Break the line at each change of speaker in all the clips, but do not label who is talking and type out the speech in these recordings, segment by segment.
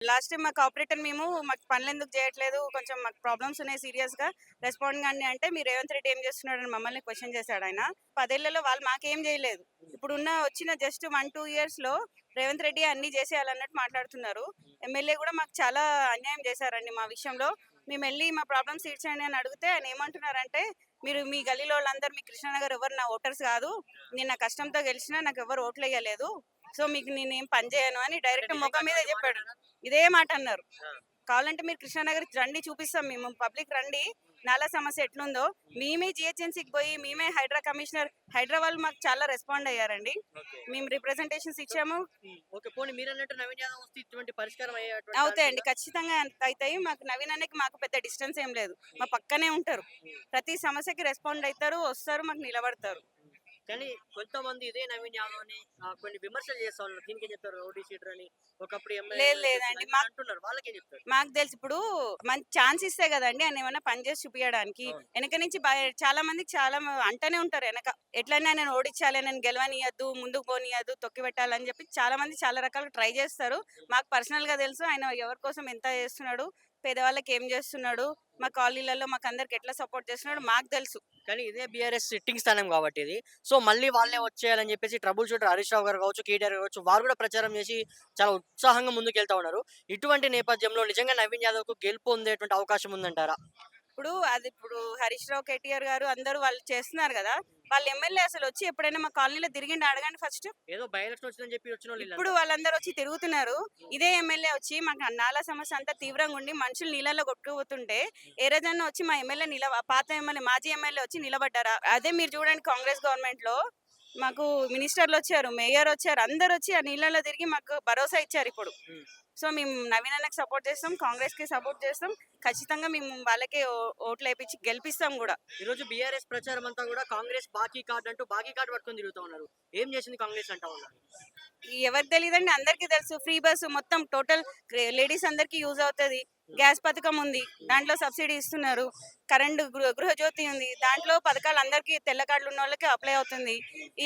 Last time మా corporator మాకు పనులెందుకు చేయట్లేదు, కొంచెం మాకు ప్రాబ్లమ్స్ ఉన్నాయి సీరియస్‌గా రెస్పాండ్ కండి అంటే, "మీరు రేవంత్ రెడ్డి ఏం చేస్తున్నాడని" మమ్మల్ని క్వెషన్ చేశాడాయన. 10 ఏళ్లలో వాళ్ళు మాకేం చేయలేదు. ఇప్పుడున్న వచ్చిన జస్ట్ 1, 2 ఇయర్స్‌లో రేవంత్ రెడ్డి అన్నీ చేసేయాలన్నట్టు మాట్లాడుతున్నారు. ఎమ్మెల్యే కూడా మాకు చాలా అన్యాయం చేశారండి మా విషయంలో. మేమెళ్లి మా ప్రాబ్లమ్స్ తీర్చండి అని అడిగితే ఆయన ఏమంటున్నారంటే, "మీరు మీ గల్లీలో వాళ్ళందరూ మీ కృష్ణానగర్ ఎవరు నా ఓటర్స్ కాదు. నేను నా కష్టంతో గెలిచినా నాకెవ్వరు ఓట్లేయలేదు. సో మీకు నేనేం పని చేయను" అని డైరెక్ట్ మొఖం మీదే చెప్పాడు. ఇదే మాట అన్నారు. కావాలంటే మీరు కృష్ణానగర్ రండి, చూపిస్తాం మేము, పబ్లిక్ రండి, నాలా సమస్య ఎట్లుందో. మేమే జిహెచ్ఎంసీకి పోయి మేమే హైడ్రా కమిషనర్, హైడ్రా వాళ్ళు మాకు చాలా రెస్పాండ్ అయ్యారండి.
ఓకే.
మేము రిప్రజెంటేషన్స్ ఇచ్చాము.
ఓకే. పోనీ మీరన్నట్టు నవీన్ యాదవ్ వస్తే ఇటువంటి పరిష్కారం అయ్యేటువంటి ఛాన్స్
అవుతాయండి,
ఉందా?
ఖచ్చితంగా అవుతాయి. మాకు నవీన్ అన్నకి మాకు పెద్ద డిస్టెన్స్ ఏం లేదు, మా పక్కనే ఉంటారు. ప్రతి సమస్యకి రెస్పాండ్ అవుతారు, వస్తారు, మాకు నిలబడతారు.
కానీ కొంతమంది ఇదే నవీన్ యాదవ్‌ని కొన్ని విమర్శలు చేస్తా ఉన్నారు. దీనికేం చెప్తారు? రౌడీ షీటర్ అని, ఒకప్పుడు ఎమ్మెల్యే
లేదు లేదండి,
చేసిందని అంటున్నారు. వాళ్ళకేం చెప్తారు?
మాకు తెలుసు. ఇప్పుడు మంచి ఛాన్స్ ఇస్తే కదండి ఆయన ఏమైనా పని చేసి చూపించడానికి.
అవును.
వెనక నుంచి చాలా మందికి అంటనే ఉంటారు వెనక, ఎట్లయినా నేను ఓడించాలి, నేను గెలవనియద్దు, ముందుకు పోనీయద్దు, తొక్కి పెట్టాలని చెప్పి చాలా మంది చాలా రకాలుగా ట్రై చేస్తారు. మాకు పర్సనల్ గా తెలుసు ఆయన ఎవరి కోసం ఎంత చేస్తున్నాడు, పేదవాళ్ళకి ఏం చేస్తున్నాడు, మా కాలనీలలో మాకు అందరికి ఎట్లా సపోర్ట్ చేస్తున్నాడు మాకు తెలుసు.
కానీ ఇదే బీఆర్ఎస్ సిట్టింగ్ స్థానం కాబట్టి ఇది. సో, మళ్ళీ వాళ్ళే వచ్చేయాలని చెప్పేసి ట్రబుల్ షూటర్ హరీష్ రావు గారు కావచ్చు, కేటీఆర్ గారు కావచ్చు, వారు కూడా ప్రచారం చేసి చాలా ఉత్సాహంగా ముందుకెళ్తా ఉన్నారు. ఇటువంటి నేపథ్యంలో నిజంగా నవీన్ యాదవ్‌కు గెలుపు పొందేటువంటి అవకాశం ఉందంటారా?
ఇప్పుడు హరీష్ రావు, కేటీఆర్ గారు అందరూ వాళ్ళు చేస్తున్నారు కదా. వాళ్ళ ఎమ్మెల్యే అసలు వచ్చి ఎప్పుడైనా మా కాలనీలో తిరిగిండి అడగండి ఫస్ట్.
ఏదో బై ఎలక్షన్ వచ్చిందని చెప్పి వచ్చినోళ్ళు
ఇప్పుడు
ఈళ్ళంతా.
వాళ్ళందరూ వచ్చి తిరుగుతున్నారు. ఇదే ఎమ్మెల్యే వచ్చి మాకు నాలా సమస్య అంతా తీవ్రంగా ఉండి మనుషులు నీళ్ళలో కొట్టుకుపోతుంటే ఏ రోజన్నా వచ్చి మా ఎమ్మెల్యే పాత ఎమ్మెల్యే, మాజీ ఎమ్మెల్యే వచ్చి నిలబడ్డారా? అదే మీరు చూడండి, కాంగ్రెస్ గవర్నమెంట్ లో మాకు మినిస్టర్లు వచ్చారు, మేయర్ వచ్చారు, అందరు వచ్చి ఆ నీళ్ళలో తిరిగి మాకు భరోసా ఇచ్చారు ఇప్పుడు.
హ్మ్.
సో మేము నవీన్ అన్నకి సపోర్ట్ చేస్తాం, కాంగ్రెస్ కి సపోర్ట్ చేస్తాం. ఖచ్చితంగా మేము వాళ్ళకే ఓట్లు వేపించి గెలిపిస్తాం కూడా.
ఈరోజు బీఆర్ఎస్ ప్రచారం అంతా కూడా కాంగ్రెస్ బాకీ కార్డ్ అంటూ బాకీ కార్డ్ పట్టుకొని తిరుగుతా ఉన్నారు. ఏం చేసింది కాంగ్రెస్ అంటా ఉన్నారు.
ఎవరికి తెలియదండి, అందరికీ తెలుసు. ఫ్రీ బస్సు మొత్తం టోటల్ లేడీస్ అందరికీ యూజ్ అవుతుంది. గ్యాస్ పథకం ఉంది, దాంట్లో సబ్సిడీ ఇస్తున్నారు. కరెంట్ గృహజ్యోతి ఉంది, దాంట్లో పథకాలు అందరికీ తెల్ల కార్డులు ఉన్న వాళ్ళకి అప్లై అవుతుంది.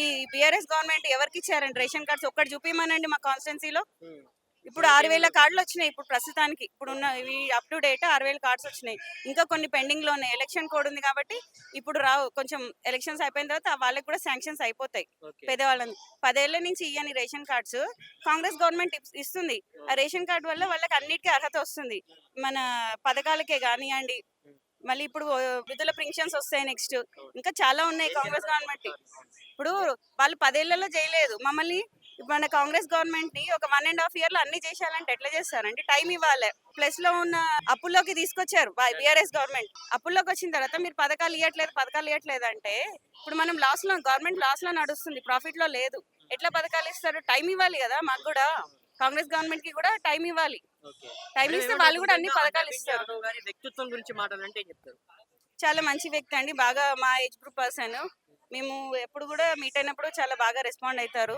ఈ బీఆర్ఎస్ గవర్నమెంట్ ఎవరికి ఇచ్చారండి రేషన్ కార్డ్స్? ఒక్కటి చూపించమనండి మా కాన్స్టిట్యున్సీలో.
హ్మ్.
ఇప్పుడు 6,000 కార్డులు వచ్చినాయి ఇప్పుడు ప్రస్తుతానికి. ఇప్పుడున్న ఇవి అప్ టు డేట్ 6,000 కార్డ్స్ వచ్చినాయి. ఇంకా కొన్ని పెండింగ్ లో ఉన్నాయి. ఎలక్షన్ కోడ్ ఉంది కాబట్టి ఇప్పుడు రావు. కొంచెం ఎలక్షన్స్ అయిపోయిన తర్వాత వాళ్ళకి కూడా శాంక్షన్స్ అయిపోతాయి.
ఓకే.
పేదవాళ్ళని 10 ఏళ్ల నుంచి ఇయ్యని రేషన్ కార్డ్స్ కాంగ్రెస్ గవర్నమెంట్ ఇస్తుంది. ఆ రేషన్ కార్డు వల్ల వాళ్ళకి అన్నిటికీ అర్హత వస్తుంది. మన పథకాలకే కానివ్వండి, మళ్ళీ ఇప్పుడు వృద్ధుల పెన్షన్స్ వస్తాయి నెక్స్ట్. ఇంకా చాలా ఉన్నాయి కాంగ్రెస్ గవర్నమెంట్. ఇప్పుడు వాళ్ళు 10 ఏళ్లలో చేయలేదు మమ్మల్ని. మన కాంగ్రెస్ గవర్నమెంట్ ని ఒక 1.5 ఇయర్ లో అన్ని చేసేయాలంటే ఎట్లా చేస్తారండి? టైం ఇవ్వాలి. ప్లస్ లో ఉన్న అప్పుల్లోకి తీసుకొచ్చారు బీఆర్ఎస్ గవర్నమెంట్. అప్పుల్లోకి వచ్చిన తర్వాత మీరు పథకాలు ఇవ్వట్లేదు అంటే ఇప్పుడు మనం లాస్ లో, గవర్నమెంట్ లాస్ లో నడుస్తుంది, ప్రాఫిట్ లో లేదు. ఎట్లా పథకాలు ఇస్తారు? టైం ఇవ్వాలి కదా మాకు కూడా. కాంగ్రెస్ గవర్నమెంట్ కి కూడా టైం ఇవ్వాలి.
ఓకే.
టైం
మేడం
ఇస్తే వాళ్ళు
ఏమంటారు
కూడా అన్ని
నిజంగా
పథకాలు
నవీన్
ఇస్తారు.
యాదవ్ గారి వ్యక్తిత్వం గురించి మాట్లాడాలంటే ఏం చెప్తారు?
చాలా మంచి వ్యక్తి అండి, బాగా మా ఏజ్ గ్రూప్ పర్సన్. మేము ఎప్పుడు కూడా మీట్ అయినప్పుడు చాలా బాగా రెస్పాండ్ అవుతారు.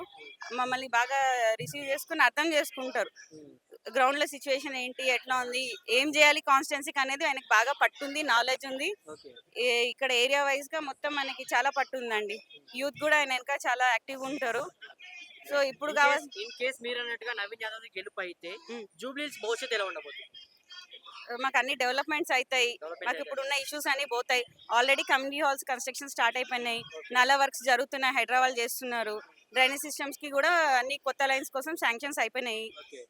మమ్మల్ని బాగా రిసీవ్ చేసుకుని అర్థం చేసుకుంటారు.
హ్మ్.
గ్రౌండ్ లో సిచ్యువేషన్ ఏంటి, ఎట్లా ఉంది, ఏం చేయాలి కాన్స్టిట్యున్సీకి అనేది ఆయనకు బాగా పట్టుంది, నాలెడ్జ్ ఉంది.
ఓకే.
ఇక్కడ ఏరియా వైజ్ గా మొత్తం మనకి చాలా పట్టు ఉందండి. యూత్ కూడా ఆయన వెనక చాలా యాక్టివ్ ఉంటారు. సో ఇప్పుడు కావాలి.
ఇన్ కేస్ మీరన్నట్టుగా నవీన్ యాదవ్ గెలుపు అయితే జూబ్లీహిల్స్ భవిష్యత్తు ఎలా ఉండబోతుంది?
మాకు అన్ని డెవలప్మెంట్స్ అవుతాయి.
డెవలప్‌మెంట్
మాకు
అయితదా?
ఇప్పుడున్న ఇష్యూస్ అన్ని పోతాయి. Already community halls construction start అయిపోయినాయి.
ఓకే.
నాలా వర్క్స్ జరుగుతున్నాయి, హైదరాబాద్ చేస్తున్నారు. డ్రైనేజ్ సిస్టమ్స్ కి కూడా అన్ని కొత్త లైన్స్ కోసం శాంక్షన్స్ అయిపోయినాయి.
ఓకే.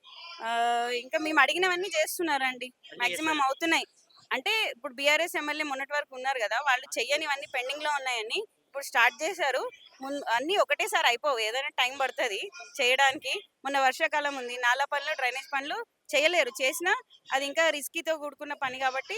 ఇంకా మేము అడిగినవన్నీ చేస్తున్నారండి,
అన్నీ
మాక్సిమం
చేస్తారు.
అవుతున్నాయి. అంటే ఇప్పుడు బీఆర్ఎస్ ఎమ్మెల్యే మొన్నటి వరకు ఉన్నారు కదా, వాళ్ళు చెయ్యనివన్నీ పెండింగ్ లో ఉన్నాయని ఇప్పుడు స్టార్ట్ చేశారు. అన్ని ఒకటేసారి అయిపోవు, ఏదైనా టైం పడుతుంది చేయడానికి. మొన్న వర్షాకాలం ఉంది, నాలా పనులు, డ్రైనేజ్ పనులు చేయలేరు. చేసినా అది ఇంకా రిస్కీతో కూడుకున్న పని కాబట్టి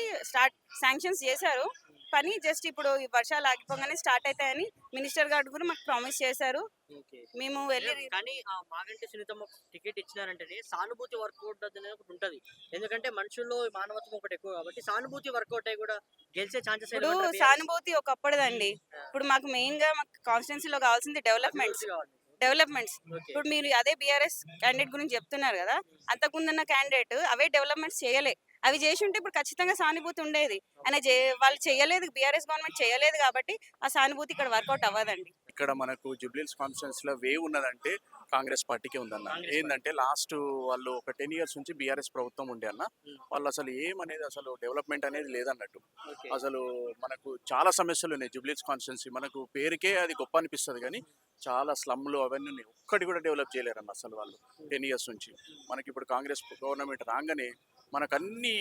శాంక్షన్స్ చేశారు. పని జస్ట్ ఇప్పుడు ఈ వర్షాలు ఆగిపోగానే స్టార్ట్ అవుతాయని మినిస్టర్ గారు కూడా మాకు ప్రామిస్ చేశారు.
ఓకే.
మేము వెళ్ళి
మేడం కానీ మాగంటి సునీతమ్మకు టికెట్ ఇచ్చినారంటేనే సానుభూతి వర్కౌట్ అనేది ఒకటి ఉంటది. ఎందుకంటే మనుషుల్లో మానవత్వం ఒకటి ఎక్కువ కాబట్టి సానుభూతి వర్కౌట్ అయ్యి కూడా గెలిచే ఛాన్సెస్
ఇప్పుడు
ఏమంటారు బీఆర్ఎస్?
సానుభూతి ఒకప్పుడుదండి. ఇప్పుడు మాకు మెయిన్ గా మాకు కాన్స్టిట్యున్సీలో కావాల్సింది డెవలప్మెంట్స్.
అభివృద్ధి కావాలి.
డెవలప్మెంట్స్.
ఓకే.
ఇప్పుడు మీరు అదే బీఆర్ఎస్ క్యాండిడేట్ గురించి చెప్తున్నారు కదా, అంతకుముందున్న క్యాండిడేట్ అవే డెవలప్మెంట్స్ చేయలే. అవి చేసి ఉంటే ఇప్పుడు ఖచ్చితంగా సానుభూతి ఉండేది. ఆయన వాళ్ళు చేయలేదు, బీఆర్ఎస్ గవర్నమెంట్ చేయలేదు కాబట్టి ఆ సానుభూతి ఇక్కడ వర్కౌట్ అవ్వదండి.
ఇక్కడ మనకు జూబ్లీహిల్స్ కాన్స్టిట్యున్సీలో వేవ్ ఉన్నదంటే కాంగ్రెస్ పార్టీకే ఉందన్న.
కాంగ్రెస్
ఏందంటే లాస్ట్ వాళ్ళు ఒక 10 ఇయర్స్ నుంచి బీఆర్ఎస్ ప్రభుత్వం ఉండే అన్న.
ఉమ్.
వాళ్ళు అసలు ఏమనేది అసలు డెవలప్మెంట్ అనేది లేదన్నట్టు.
ఓకే.
అసలు మనకు చాలా సమస్యలు ఉన్నాయి జూబ్లీహిల్స్ కాన్స్టిట్యున్సీ. మనకు పేరుకే అది గొప్ప అనిపిస్తుంది కానీ చాలా స్లమ్లు అవన్నీ ఉన్నాయి. ఒక్కటి కూడా డెవలప్ చేయలేరన్న అసలు వాళ్ళు 10 ఇయర్స్ నుంచి. మనకి ఇప్పుడు కాంగ్రెస్ గవర్నమెంట్ రాగానే మనకు అన్ని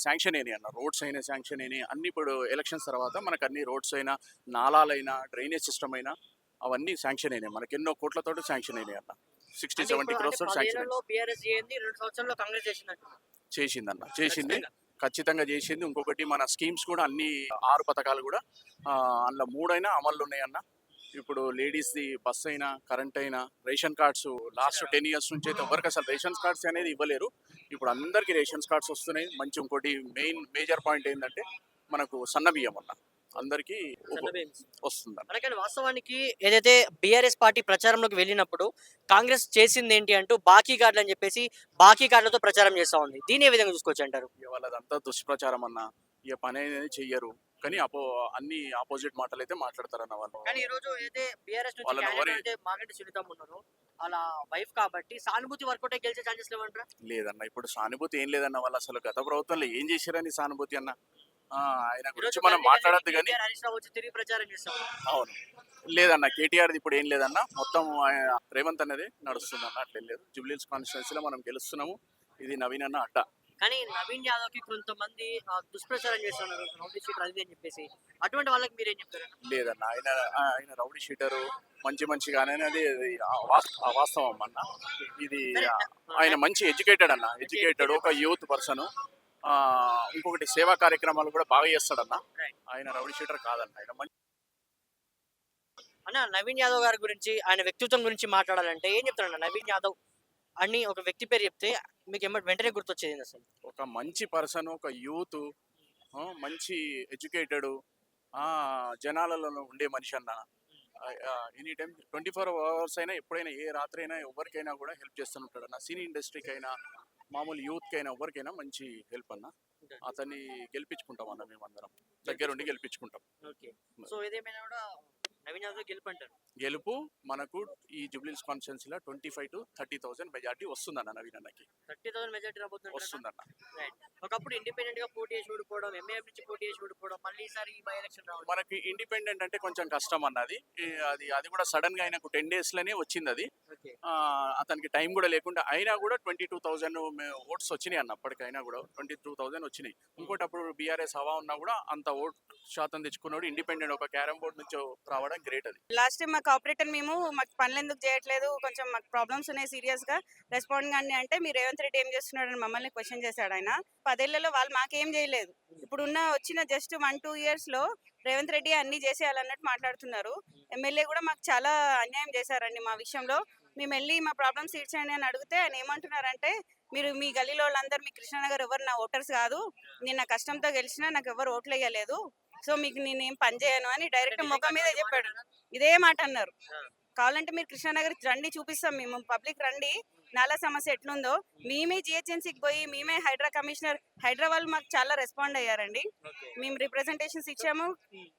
శాంక్షన్ అయినాయి అన్న. రోడ్స్ అయినా శాంక్షన్ అయినాయి అన్ని. ఇప్పుడు ఎలక్షన్స్ తర్వాత మనకు అన్ని రోడ్స్ అయినా నాలాలైనా డ్రైనేజ్ సిస్టమ్ అయినా అవన్నీ శాంక్షన్ అయినాయి. మనకి ఎన్నో కోట్లతోటి శాంక్షన్ అయినాయి అన్న. 60-70 crores తోటి శాంక్షన్
బీఆర్ఎస్ చేయండి 2 సంవత్సరాల్లో కాంగ్రెస్ చేసినట్టు
చేసిందన్న. చేసింది, ఖచ్చితంగా చేసింది. ఇంకొకటి మన స్కీమ్స్ కూడా అన్ని 6 పథకాలు కూడా అందులో 3 అయినా అమల్లో ఉన్నాయన్న. ఇప్పుడు లేడీస్ది బస్ అయినా కరెంట్ అయినా రేషన్ కార్డ్స్ లాస్ట్ 10 ఇయర్స్ నుంచి అయితే ఎవరికి అసలు రేషన్ కార్డ్స్ అనేది ఇవ్వలేరు. ఇప్పుడు అందరికీ రేషన్ కార్డ్స్ వస్తున్నాయి. మంచి ఇంకోటి మేజర్ పాయింట్ ఏంటంటే మనకు సన్న బియ్యం అన్న అందరికీ వస్తుందన్న.
మనకని వాస్తవానికి ఏదైతే బీఆర్ఎస్ పార్టీ ప్రచారంలోకి వెళ్ళినప్పుడు కాంగ్రెస్ చేసింది ఏంటి అంటూ బాకీ కార్డులు అని చెప్పేసి బాకీ కార్డులతో ప్రచారం చేస్తా ఉంది. దీని ఏ విధంగా చూసుకోవచ్చు అంటారు?
వాళ్ళదంతా దుష్ప్రచారం అన్న. ఇక పని అనేది చెయ్యరు కానీ అన్ని ఆపోజిట్ మాటలు అయితే మాట్లాడతారన్న వాళ్ళు.
కానీ ఈ రోజు అయితే బీఆర్ఎస్ నుంచి
వాళ్ళని
candidate
ఎవరి-
అయితే మాగంటి సునీతమ్మ ఉన్నారు. అలా వైఫ్ కాబట్టి సానుభూతి వర్కౌట్ గెలిచే ఛాన్సెస్ లేవంటారా?
లేదన్న. ఇప్పుడు సానుభూతి ఏం లేదన్న. వాళ్ళు అసలు గత ప్రభుత్వంలో ఏం చేశారని సానుభూతి అన్న. ఆయన
ఈ రోజు
గురించి మనం మాట్లాడద్దు కానీ
కేటీఆర్ హరీష్ రావు వచ్చి తిరిగి ప్రచారం చేస్తాం.
అవును లేదన్న. కేటీఆర్ ఇప్పుడు ఏం లేదన్న. మొత్తం రేవంత్ అనేది నడుస్తుంది అన్న. అట్లేం లేదు. జూబ్లీహిల్స్ కాన్స్టిట్యున్సీలో మనం గెలుస్తున్నాము. ఇది నవీన్ అన్న అడ్డ.
కానీ నవీన్ యాదవ్ కి కొంతమంది దుష్ప్రచారం చేస్తున్నారు రౌడీ షీటర్ అది అని చెప్పేసి. అటువంటి వాళ్ళకి మీరేం చెప్తారు?
లేదన్న. ఆయన రౌడీ షీటరు మంచిగానే అది వాస్తవం అన్న. ఇది ఆయన మంచి ఎడ్యుకేటెడ్ అన్న. ఎడ్యుకేటెడ్ ఒక యూత్ పర్సన్. ఇంకొకటి సేవా కార్యక్రమాలు కూడా బాగా చేస్తాడన్న. ఆయన రౌడీ షీటర్ కాదన్న. ఆయన మంచి
అన్న నవీన్ యాదవ్ గారి గురించి ఆయన వ్యక్తిత్వం గురించి మాట్లాడాలంటే ఏం చెప్తారన్న? నవీన్ యాదవ్ అని ఒక వ్యక్తి పేరు చెప్తే మీకు వెంటనే గుర్తొచ్చేది అసలు?
ఒక మంచి పర్సన్, ఒక యూత్, మంచి ఎడ్యుకేటెడ్, జనాలలో ఉండే మనిషి అన్న. ఎనీ టైం 24 hours అయినా ఎప్పుడైనా ఏ రాత్రి అయినా ఎవరికైనా కూడా హెల్ప్ చేస్తుంటాడు అన్న. సినీ ఇండస్ట్రీకి అయినా మామూలు యూత్కి అయినా ఎవరికైనా మంచి హెల్ప్ అన్న. అతన్ని గెలిపించుకుంటాం అన్న. మేమందరం దగ్గరుండి గెలిపించుకుంటాం.
ఓకే. సో ఏదేమైనా కూడా నవీన్ యాదవ్ గెలుపు అంటారు.
గెలుపు మనకు ఈ జూబ్లీహిల్స్ కాన్స్టిట్యున్సీలో 25,000 to 30,000 మెజార్టీ వస్తుందన్న. నవీన్ అన్నకి
30,000 మెజార్టీ రాబోతుంది
వస్తుందన్న.
ఒకప్పుడు ఇండిపెండెంట్ గా పోటీ చేసి ఓడిపోవడం, ఎంఏఎఫ్ నుంచి పోటీ చేసి ఓడిపోవడం, మళ్ళీ ఈసారి ఈ బై ఎలక్షన్ రావడం.
మనకి ఇండిపెండెంట్ అంటే కొంచెం కష్టం అన్నది. అది కూడా సడన్ గా ఆయనకు 10 days లోనే వచ్చింది అది.
ఓకే.
అతనికి టైం కూడా లేకుండా అయినా కూడా 22,000 ఓట్స్ వచ్చినాయి అన్న. అప్పటికైనా కూడా 22,000 వచ్చినాయి. ఇంకోటి అప్పుడు బీఆర్ఎస్ హవా ఉన్నా కూడా అంత ఓట్ శాతం తెచ్చుకున్నాడు. ఇండిపెండెంట్ ఒక క్యారమ్ బోర్డ్ నుంచి రావడం గ్రేట్ అది.
లాస్ట్ టైం మాకు ఆపరేటర్ మాకు పనులు ఎందుకు చేయట్లేదు, కొంచెం మాకు ప్రాబ్లమ్స్ ఉన్నాయి సీరియస్ గా రెస్పాండ్ కానీ అంటే మీరు రేవంత్ రెడ్డి ఏం చేస్తున్నాడని మమ్మల్ని క్వశ్చన్ చేశాడు ఆయన. 10 ఏళ్లలో వాళ్ళు మాకేం చేయలేదు. ఇప్పుడున్న వచ్చిన జస్ట్ 1-2 years లో రేవంత్ రెడ్డి అన్ని చేసేయాలన్నట్టు మాట్లాడుతున్నారు. ఎమ్మెల్యే కూడా మాకు చాలా అన్యాయం చేశారండి మా విషయంలో. మేము వెళ్ళి మా ప్రాబ్లమ్స్ తీర్చండి అని అడిగితే ఆయన ఏమంటున్నారంటే మీరు మీ గల్లీలో వాళ్ళందరూ మీ కృష్ణనగర్ ఎవరు నా ఓటర్స్ కాదు, నేను నా కష్టంతో గెలిచినా నాకు ఎవరు ఓట్లు వేయలేదు, సో మీకు నేనేం పని చేయను అని డైరెక్ట్ ముఖం మీద చెప్పాడు. ఇదే మాట అన్నారు. కావాలంటే మీరు కృష్ణానగర్ రండి, చూపిస్తాం మేము, పబ్లిక్ రండి నాలా సమస్య ఎట్లుందో. మేమే జిహెచ్ఎంసీకి పోయి మేమే హైడ్రా కమిషనర్, హైడ్రా వాళ్ళు మాకు చాలా రెస్పాండ్ అయ్యారండి. మేము రిప్రజెంటేషన్స్ ఇచ్చాము.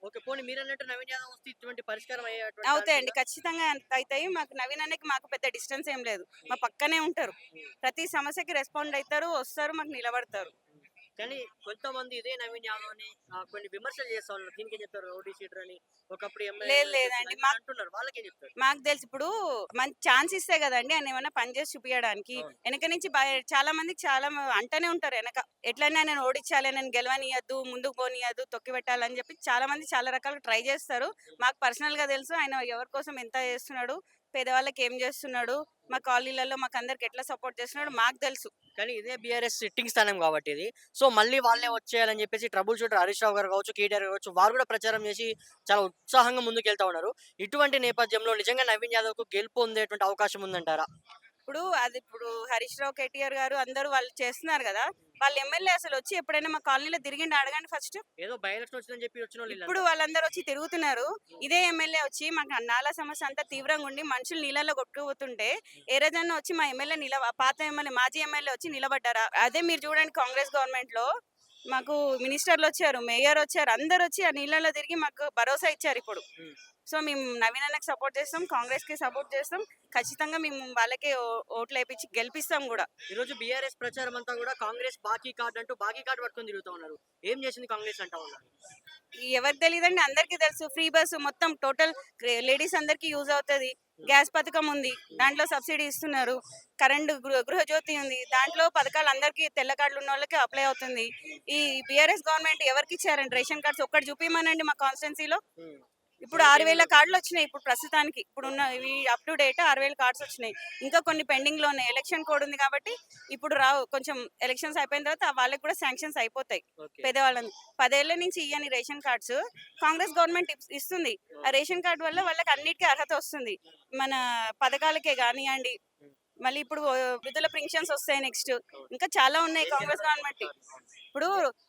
ఓకే. పోనీ మీరు అన్నట్టు నవీన్ యాదవ్ వస్తే ఇటువంటి పరిష్కారం
అవుతాయండి, ఖచ్చితంగా అవుతాయి. మాకు నవీన్ అన్నకి మాకు పెద్ద డిస్టెన్స్ ఏం లేదు, మా పక్కనే ఉంటారు. ప్రతి సమస్యకి రెస్పాండ్ అవుతారు, వస్తారు, మాకు నిలబడతారు.
కానీ కొంతమంది ఇదే నవీన్ యాదవ్ అని కొన్ని విమర్శలు చేస్తా ఉన్నారు. దీనికి చెప్తారు రౌడీ షీటర్ అని. ఒకప్పుడు
లేదండి,
అంటున్నారు, వాళ్ళకేం చెప్తారు?
మాకు తెలుసు. ఇప్పుడు మంచి ఛాన్స్ ఇస్తే కదండి ఆయన ఏమైనా పని చేసి చూపించడానికి. వెనక నుంచి చాలా మందికి చాలా అంటనే ఉంటారు వెనక, ఎట్లయినా నేను ఓడించాలి, నేను గెలవనియద్దు, ముందుకు పోనీయద్దు, తొక్కి పెట్టాలని చెప్పి చాలా మంది చాలా రకాలుగా ట్రై చేస్తారు. మాకు పర్సనల్ గా తెలుసు ఆయన ఎవరి కోసం ఎంత చేస్తున్నాడు, పేదవాళ్ళకి ఏం చేస్తున్నాడు, మా కాలనీలలో మాకు అందరికి ఎట్లా సపోర్ట్ చేస్తున్నాడు మాకు తెలుసు.
కానీ ఇదే బీఆర్ఎస్ సిట్టింగ్ స్థానం కాబట్టి ఇది. సో మళ్ళీ వాళ్ళే వచ్చేయాలని చెప్పేసి ట్రబుల్ షూటర్ హరీష్ రావు గారు కావచ్చు, కేటీఆర్ కావచ్చు, వారు కూడా ప్రచారం చేసి చాలా ఉత్సాహంగా ముందుకు వెళ్తా ఉన్నారు. ఇటువంటి నేపథ్యంలో నిజంగా నవీన్ యాదవ్ కు గెలుపు పొందేటువంటి అవకాశం ఉందంటారా?
ఇప్పుడు హరీష్ రావు, కేటీఆర్ గారు అందరూ వాళ్ళు చేస్తున్నారు కదా, వాళ్ళ ఎమ్మెల్యే అసలు వచ్చి ఎప్పుడైనా మా కాలనీలో తిరిగిండి అడగండి ఫస్ట్.
ఏదో బై ఎలక్షన్ వచ్చిందని చెప్పి వచ్చిన వాళ్ళు
ఇప్పుడు వాళ్ళందరూ వచ్చి తిరుగుతున్నారు. ఇదే ఎమ్మెల్యే వచ్చి మాకు నాలా సమస్య అంతా తీవ్రంగా ఉండి మనుషులు నీళ్ళలో కొట్టుకుపోతుంటే ఏ రోజన్నా వచ్చి మా ఎమ్మెల్యే పాత ఎమ్మెల్యే, మాజీ ఎమ్మెల్యే వచ్చి నిలబడ్డారా? అదే మీరు చూడండి కాంగ్రెస్ గవర్నమెంట్ లో మాకు మినిస్టర్లు వచ్చారు, మేయర్ వచ్చారు, అందరు వచ్చి ఆ నీళ్ళలో తిరిగి మాకు భరోసా ఇచ్చారు ఇప్పుడు.
ఉమ్.
సో మేము నవీన్ అన్నకి సపోర్ట్ చేస్తాం, కాంగ్రెస్కి సపోర్ట్ చేస్తాం. ఖచ్చితంగా మేము వాళ్ళకే ఓట్లు వేయించి గెలిపిస్తాం కూడా.
ఈరోజు బీఆర్ఎస్ ప్రచారం అంతా కూడా కాంగ్రెస్ బాకీ కార్డు అంటూ బాకీ కార్డు పట్టుకొని తిరుగుతూ ఉన్నారు. ఏం చేసింది కాంగ్రెస్ అంటా ఉన్నారు.
ఎవరికి తెలియదండి, అందరికీ తెలుసు. ఫ్రీ బస్సు మొత్తం టోటల్ లేడీస్ అందరికీ యూజ్ అవుతుంది. గ్యాస్ పథకం ఉంది, దాంట్లో సబ్సిడీ ఇస్తున్నారు. కరెంటు గృహజ్యోతి ఉంది, దాంట్లో పథకాలు అందరికీ తెల్ల కార్డులు ఉన్న వాళ్ళకి అప్లై అవుతుంది. ఈ బీఆర్ఎస్ గవర్నమెంట్ ఎవరికి ఇచ్చారండి రేషన్ కార్డ్స్? ఒక్కటి చూపిమనండి మా కాన్స్టిట్యున్సీలో.
ఉమ్.
ఇప్పుడు 6,000 కార్డులు వచ్చినాయి ఇప్పుడు ప్రస్తుతానికి. ఇప్పుడున్న ఇవి అప్ టు డేట్ 6,000 కార్డ్స్ వచ్చినాయి. ఇంకా కొన్ని పెండింగ్ లో ఉన్నాయి. ఎలక్షన్ కోడ్ ఉంది కాబట్టి ఇప్పుడు రావు. కొంచెం ఎలక్షన్స్ అయిపోయిన తర్వాత వాళ్ళకి కూడా శాంక్షన్స్ అయిపోతాయి.
ఓకే.
పేదవాళ్ళని 10 ఏళ్ల నుంచి ఇయ్యని రేషన్ కార్డ్స్ కాంగ్రెస్ గవర్నమెంట్ ఇస్తుంది. ఆ రేషన్ కార్డు వల్ల వాళ్ళకి అన్నిటికీ అర్హత వస్తుంది. మన పథకాలకే కానివ్వండి, మళ్ళీ ఇప్పుడు వృద్ధుల పెన్షన్స్ వస్తాయి నెక్స్ట్. ఇంకా చాలా ఉన్నాయి కాంగ్రెస్ గవర్నమెంట్. ఇప్పుడు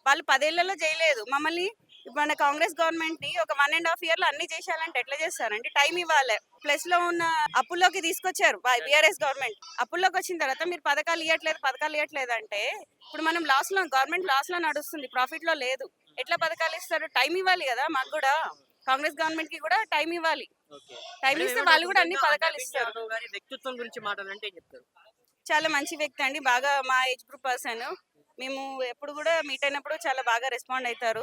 వాళ్ళు 10 ఏళ్లలో చేయలేదు. మమ్మల్ని మన కాంగ్రెస్ గవర్నమెంట్ ని ఒక 1.5 year లో అన్ని చేసేయాలంటే ఎట్లా చేస్తారండి? టైం ఇవ్వాలి. ప్లస్ లో ఉన్న అప్పుల్లోకి తీసుకొచ్చారు బీఆర్ఎస్ గవర్నమెంట్. అప్పుల్లోకి వచ్చిన తర్వాత మీరు పథకాలు ఇవ్వట్లేదు అంటే ఇప్పుడు మనం గవర్నమెంట్ లాస్ లో నడుస్తుంది, ప్రాఫిట్ లో లేదు. ఎట్లా పథకాలు ఇస్తారు? టైం ఇవ్వాలి కదా మాకు కూడా. కాంగ్రెస్ గవర్నమెంట్ కి కూడా టైం ఇవ్వాలి.
ఓకే.
టైం
అంటే
ఇస్తే
ఏమంటారు
వాళ్ళు కూడా అన్ని
నిజంగా
పథకాలు
నవీన్
ఇస్తారు.
యాదవ్ గారి వ్యక్తిత్వం గురించి మాట్లాడాలంటే ఏం చెప్తారు.
చాలా మంచి వ్యక్తి అండి, బాగా మా ఏజ్ గ్రూప్ పర్సన్. మేము ఎప్పుడు కూడా మీట్ అయినప్పుడు చాలా బాగా రెస్పాండ్ అవుతారు.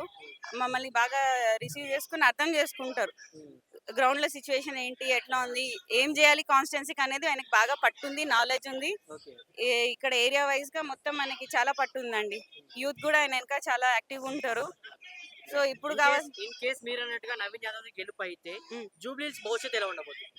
మమ్మల్ని బాగా రిసీవ్ చేసుకుని అర్థం చేసుకుంటారు.
ఉమ్.
గ్రౌండ్ లో సిచ్యువేషన్ ఏంటి, ఎట్లా ఉంది, ఏం చేయాలి కాన్స్టిట్యున్సీకి అనేది ఆయనకు బాగా పట్టుంది, నాలెడ్జ్ ఉంది.
ఓకే.
ఇక్కడ ఏరియా వైజ్ గా మొత్తం మనకి చాలా పట్టుందండి. యూత్ కూడా ఆయన వెనక చాలా యాక్టివ్ ఉంటారు. సో ఇప్పుడు కావాలి.
ఇన్ కేస్ మీరు అన్నట్టుగా నవీన్ యాదవ్ గెలుపు అయితే
ఉమ్.
జూబ్లీహిల్స్ భవిష్యత్తు ఎలా ఉండబోతుంది.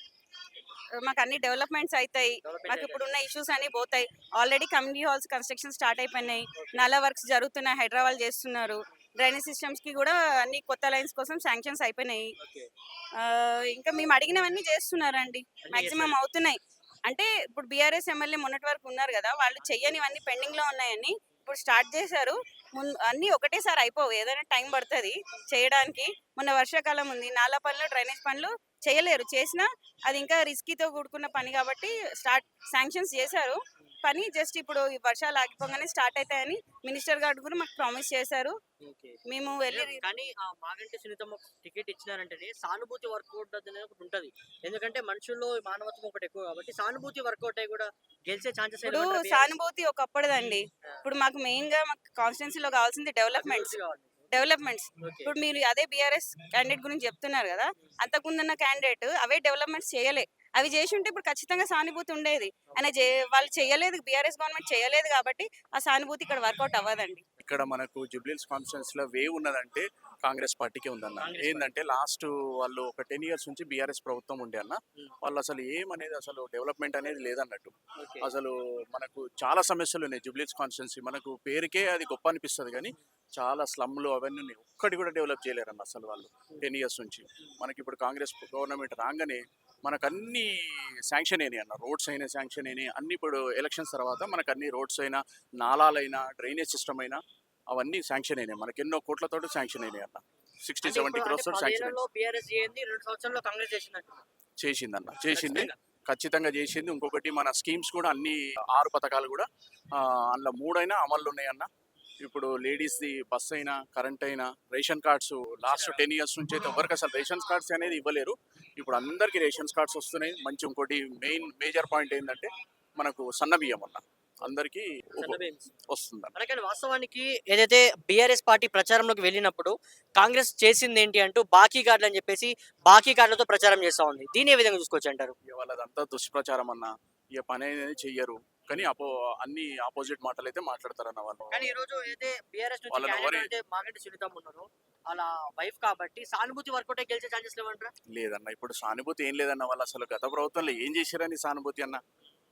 మాకు అన్ని డెవలప్మెంట్స్ అవుతాయి. మాకు ఇప్పుడు ఉన్న ఇష్యూస్ అన్ని పోతాయి. Already community halls construction start అయిపోయినాయి. నాలా వర్క్స్ జరుగుతున్నాయి, హైదరాబాద్ చేస్తున్నారు. డ్రైనేజ్ సిస్టమ్స్ కి కూడా అన్ని కొత్త లైన్స్ కోసం శాంక్షన్స్ అయిపోయినాయి.
ఓకే.
ఆ, ఇంకా మేము అడిగినవన్నీ చేస్తున్నారండి, మాక్సిమం అవుతున్నాయి. అంటే ఇప్పుడు బీఆర్ఎస్ ఎమ్మెల్యే మొన్నటి వరకు ఉన్నారు కదా, వాళ్ళు చెయ్యనివన్నీ పెండింగ్ లో ఉన్నాయని ఇప్పుడు స్టార్ట్ చేశారు. అన్ని ఒకటేసారి అయిపోవు, ఏదైనా టైం పడుతుంది చేయడానికి. మొన్న వర్షాకాలం ఉంది, నాలా పనులు, డ్రైనేజ్ పనులు చేయలేరు. చేసినా అది ఇంకా రిస్కీతో కూడుకున్న పని కాబట్టి శాంక్షన్స్ చేశారు. పని జస్ట్ ఇప్పుడు ఈ వర్షాలు ఆగిపోగానే స్టార్ట్ అవుతాయని మినిస్టర్ గారు కూడా మాకు ప్రామిస్ చేశారు.
ఓకే.
మేము వెళ్ళి
కానీ ఆ మాగంటి సునీతమ్మ టికెట్ ఇచ్చినారంటేనే సానుభూతి వర్కౌట్ అనేది ఒకటి ఉంటది. ఎందుకంటే మనుషుల్లో మానవత్వం ఒకటి ఎక్కువ కాబట్టి సానుభూతి వర్కౌట్ అయ్యి కూడా గెలిచే ఛాన్సెస్
ఇప్పుడు సానుభూతి ఒకప్పుడుదండి. ఇప్పుడు మాకు మెయిన్ గా మాకు కాన్స్టిట్యున్సీలో కావాల్సింది డెవలప్మెంట్స్. ఇప్పుడు మీరు అదే బీఆర్ఎస్ క్యాండిడేట్ గురించి చెప్తున్నారు కదా, అంతకుముందున్న క్యాండిడేట్ అవే డెవలప్మెంట్స్ చేయలే. అవి చేసి ఉంటే ఇప్పుడు ఖచ్చితంగా సానుభూతి ఉండేది. వాళ్ళు చేయలేదు, బీఆర్ఎస్ గవర్నమెంట్ చేయలేదు కాబట్టి ఆ సానుభూతి ఇక్కడ వర్కౌట్ అవ్వదండి.
ఇక్కడ మనకు జూబ్లీహిల్స్ కాన్స్టిట్యున్సీ లో వేవ్ ఉన్నదంటే కాంగ్రెస్ పార్టీకే ఉందన్న.
కాంగ్రెస్
ఏంటంటే లాస్ట్ వాళ్ళు ఒక 10 years నుంచి బీఆర్ఎస్ ప్రభుత్వం ఉండే అన్న. వాళ్ళు అసలు ఏమనేది అసలు డెవలప్మెంట్ అనేది లేదన్నట్టు. అసలు మనకు చాలా సమస్యలు ఉన్నాయి జూబ్లీహిల్స్ కాన్స్టిట్యున్సీ. మనకు పేరుకే అది గొప్ప అనిపిస్తుంది కానీ చాలా స్లమ్లు అవన్నీ ఉన్నాయి. ఒక్కటి కూడా డెవలప్ చేయలేరన్న అసలు వాళ్ళు 10 years నుంచి. మనకి ఇప్పుడు కాంగ్రెస్ గవర్నమెంట్ రాగానే మనకు అన్ని శాంక్షన్ అయినాయి అన్న. రోడ్స్ అయినా శాంక్షన్ అయినాయి అన్ని. ఇప్పుడు ఎలక్షన్స్ తర్వాత మనకు అన్ని రోడ్స్ అయినా, నాలాలైనా, డ్రైనేజ్ సిస్టమ్ అయినా అవన్నీ శాంక్షన్ అయినాయి. మనకి ఎన్నో కోట్లతో శాంక్షన్ అయినాయి అన్న. 60-70 crores తోటి శాంక్షన్ అయినాయి.
బీఆర్ఎస్ చేయండి 2 సంవత్సరాల్లో కాంగ్రెస్
చేసిందన్న, చేసింది, ఖచ్చితంగా చేసింది. ఇంకొకటి మన స్కీమ్స్ కూడా అన్ని 6 పథకాలు కూడా అందులో 3 అయినా అమల్లో ఉన్నాయన్న. ఇప్పుడు లేడీస్ది బస్ అయినా, కరెంట్ అయినా, రేషన్ కార్డ్స్ లాస్ట్ 10 years నుంచి అయితే ఎవరికి అసలు రేషన్ కార్డ్స్ అనేది ఇవ్వలేరు. ఇప్పుడు అందరికీ రేషన్ కార్డ్స్ వస్తున్నాయి. మంచి ఇంకోటి మేజర్ పాయింట్ ఏంటంటే మనకు సన్న బియ్యం అన్న అందరికీ వస్తుంది.
అలాగే వాస్తవానికి ఏదైతే బీఆర్ఎస్ పార్టీ ప్రచారంలోకి వెళ్ళినప్పుడు కాంగ్రెస్ చేసింది ఏంటి అంటూ బాకీ కార్డులు అని చెప్పేసి బాకీ కార్డులతో ప్రచారం చేస్తా ఉంది. దీని ఏ విధంగా చూసుకోవచ్చు అంటారు.
వాళ్ళదంతా దుష్ప్రచారం అన్న. ఇక పని అనేది చెయ్యరు కానీ అన్ని ఆపోజిట్ మాటలు అయితే మాట్లాడతారన్న వాళ్ళు.
కానీ ఈ రోజు అయితే బీఆర్ఎస్ నుంచి
వాళ్ళని
క్యాండిడేట్ అయితే మాగంటి సునీతమ్మ ఉన్నారు, అలా వైఫ్ కాబట్టి సానుభూతి వర్కౌట్ గెలిచే ఛాన్సెస్ లేవంటారా?
లేదన్న, ఇప్పుడు సానుభూతి ఏం లేదన్న. వాళ్ళు అసలు గత ప్రభుత్వంలో ఏం చేశారని సానుభూతి అన్న.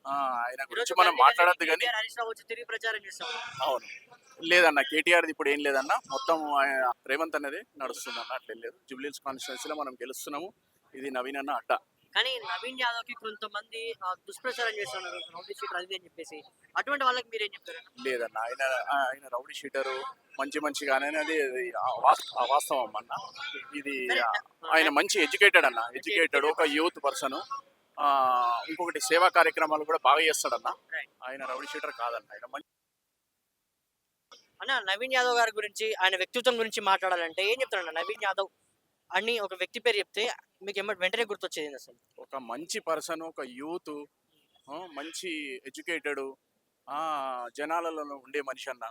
ఆయన
ఈ రోజు
గురించి మనం మాట్లాడద్దు కానీ.
హరీష్ రావు వచ్చి తిరిగి ప్రచారం చేస్తాం.
అవును, లేదన్న, కేటీఆర్ది ఇప్పుడు ఏం లేదన్న. మొత్తం రేవంత్ అనేది నడుస్తుంది అన్న. అట్లేం లేదు. జూబ్లీహిల్స్ కాన్స్టిట్యున్సీలో మనం గెలుస్తున్నాము. ఇది నవీన్ అన్న అడ్డ.
కానీ నవీన్ యాదవ్ కి కొంతమంది దుష్ప్రచారం చేస్తున్నారు, రౌడీ షీటర్ అది అని చెప్పేసి. అటువంటి వాళ్ళకి మీరేం చెప్తారు?
లేదన్న, ఆయన రౌడీ షీటరు మంచిగానే అది వాస్తవం అన్న. ఇది ఆయన మంచి ఎడ్యుకేటెడ్ అన్న. ఎడ్యుకేటెడ్, ఒక యూత్ పర్సన్. ఇంకొకటి సేవా కార్యక్రమాలు కూడా బాగా చేస్తాడన్న. ఆయన రౌడీ షీటర్ కాదన్న. ఆయన
అన్న నవీన్ యాదవ్ గారి గురించి ఆయన వ్యక్తిత్వం గురించి మాట్లాడాలంటే ఏం చెప్తారన్న నవీన్ యాదవ్ అని ఒక వ్యక్తి పేరు చెప్తే మీకు వెంటనే గుర్తొచ్చేది ఏంది అసలు?
ఒక మంచి పర్సన్, ఒక యూత్, మంచి ఎడ్యుకేటెడ్, జనాలలో ఉండే మనిషి అన్న.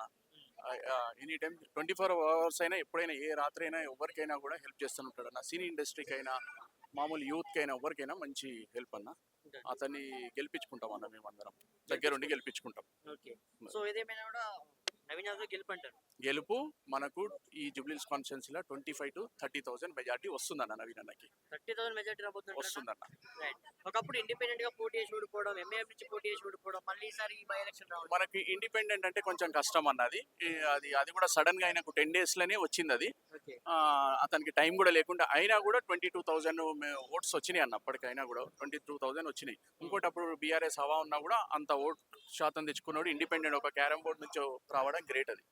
ఎనీ టైం 24 hours అయినా ఎప్పుడైనా ఏ రాత్రి అయినా ఎవరికైనా కూడా హెల్ప్ చేస్తుంటాడు అన్న. సినీ ఇండస్ట్రీకి అయినా మామూలు యూత్కి అయినా ఎవరికైనా మంచి హెల్ప్ అన్న. అతన్ని గెలిపించుకుంటాం అన్న, మేమందరం దగ్గరుండి గెలిపించుకుంటాం.
ఓకే. సో ఏదేమైనా కూడా నవీన్ యాదవ్ గెలుపంటారు.
గెలుపు మనకు ఈ జూబ్లీహిల్స్ కాన్స్టిట్యున్సీలో 25,000 to 30,000 మెజార్టీ వస్తుందన్న. నవీన్ అన్నకి
30,000 మెజార్టీ రాబోతుంది.
వస్తుందన్న.
రైట్. ఒకప్పుడు ఇండిపెండెంట్ గా పోటీ చేసి ఓడిపోవడం, ఎంఐఎం నుంచి పోటీ చేసి ఓడిపోవడం, మళ్ళీ ఈసారి ఈ బై ఎలక్షన్ రావడం.
మనకి ఇండిపెండెంట్ అంటే కొంచెం కష్టం అన్నది. అది కూడా సడన్ గా ఆయనకు 10 days లోనే వచ్చింది అది.
ఓకే.
అతనికి టైం కూడా లేకుండా అయినా కూడా 22,000 ఓట్స్ వచ్చినాయి అన్న. అప్పటికైనా కూడా 22,000 వచ్చినాయి. ఇంకోటి అప్పుడు బీఆర్ఎస్ హవా ఉన్నా కూడా అంత ఓట్ శాతం తెచ్చుకున్నాడు. ఇండిపెండెంట్ ఒక క్యారమ్ బోర్డ్ నుంచి రావడం గ్రేట్ అది.